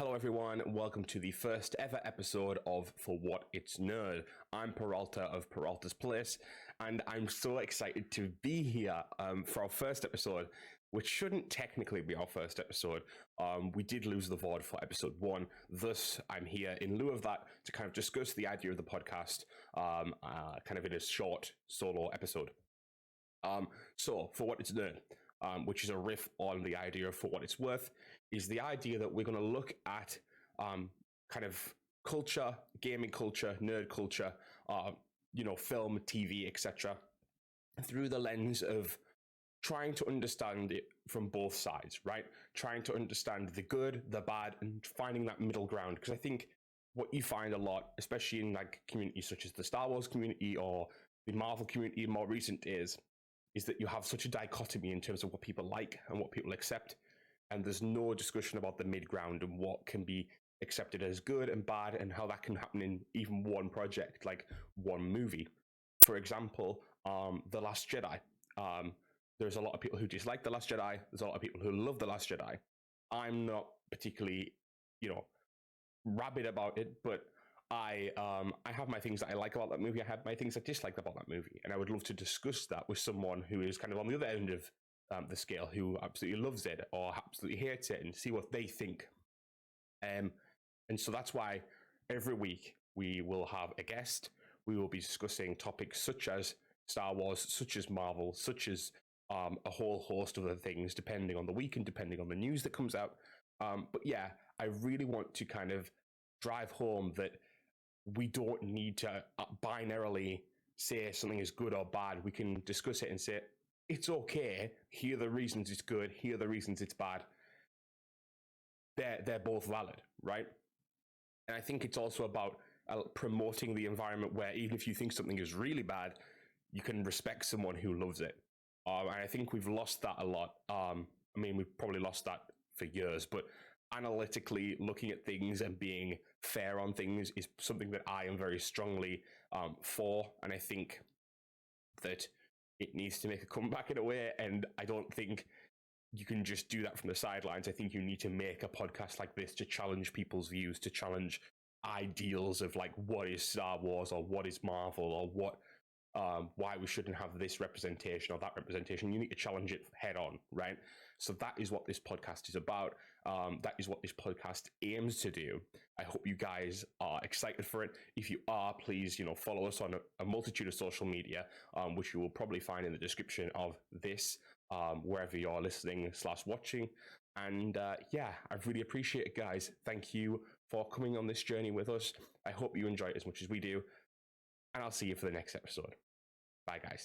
Hello everyone, welcome to the first ever episode of For What It's Nerd. I'm Peralta of Peralta's Place, and I'm so excited to be here for our first episode, which shouldn't technically be our first episode. We did lose the VOD for episode 1, thus I'm here in lieu of that to kind of discuss the idea of the podcast kind of in a short solo episode. So, For What It's Nerd, which is a riff on the idea of For What It's Worth, is the idea that we're going to look at kind of culture, gaming culture, nerd culture, film, TV, etc., through the lens of trying to understand it from both sides, right? Trying to understand the good, the bad, and finding that middle ground. Because I think what you find a lot, especially in like communities such as the Star Wars community or the Marvel community in more recent days, is that you have such a dichotomy in terms of what people like and what people accept. And there's no discussion about the mid ground and what can be accepted as good and bad and how that can happen in even one project, like one movie. For example, The Last Jedi. There's a lot of people who dislike The Last Jedi. There's a lot of people who love The Last Jedi. I'm not particularly, rabid about it, but I have my things that I like about that movie. I have my things I dislike about that movie, and I would love to discuss that with someone who is kind of on the other end of the scale, who absolutely loves it or absolutely hates it, and see what they think. And so that's why every week we will have a guest. We will be discussing topics such as Star Wars, such as Marvel, such as a whole host of other things, depending on the week and depending on the news that comes out. But yeah, I really want to kind of drive home that we don't need to binarily say something is good or bad. We can discuss it and say, it's okay. Here are the reasons it's good. Here are the reasons it's bad. They're both valid, right? And I think it's also about promoting the environment where even if you think something is really bad, you can respect someone who loves it. And I think we've lost that a lot. We've probably lost that for years, but analytically looking at things and being fair on things is something that I am very strongly for. And I think that it needs to make a comeback in a way. And I don't think you can just do that from the sidelines. I think you need to make a podcast like this to challenge people's views, to challenge ideals of like what is Star Wars or what is Marvel or what why we shouldn't have this representation or that representation. You need to challenge it head on, right? So that is what this podcast is about. That is what this podcast aims to do. I hope you guys are excited for it. If you are, please, follow us on a multitude of social media, which you will probably find in the description of this, wherever you're listening / watching. And I really appreciate it, guys. Thank you for coming on this journey with us. I hope you enjoy it as much as we do. And I'll see you for the next episode. Bye, guys.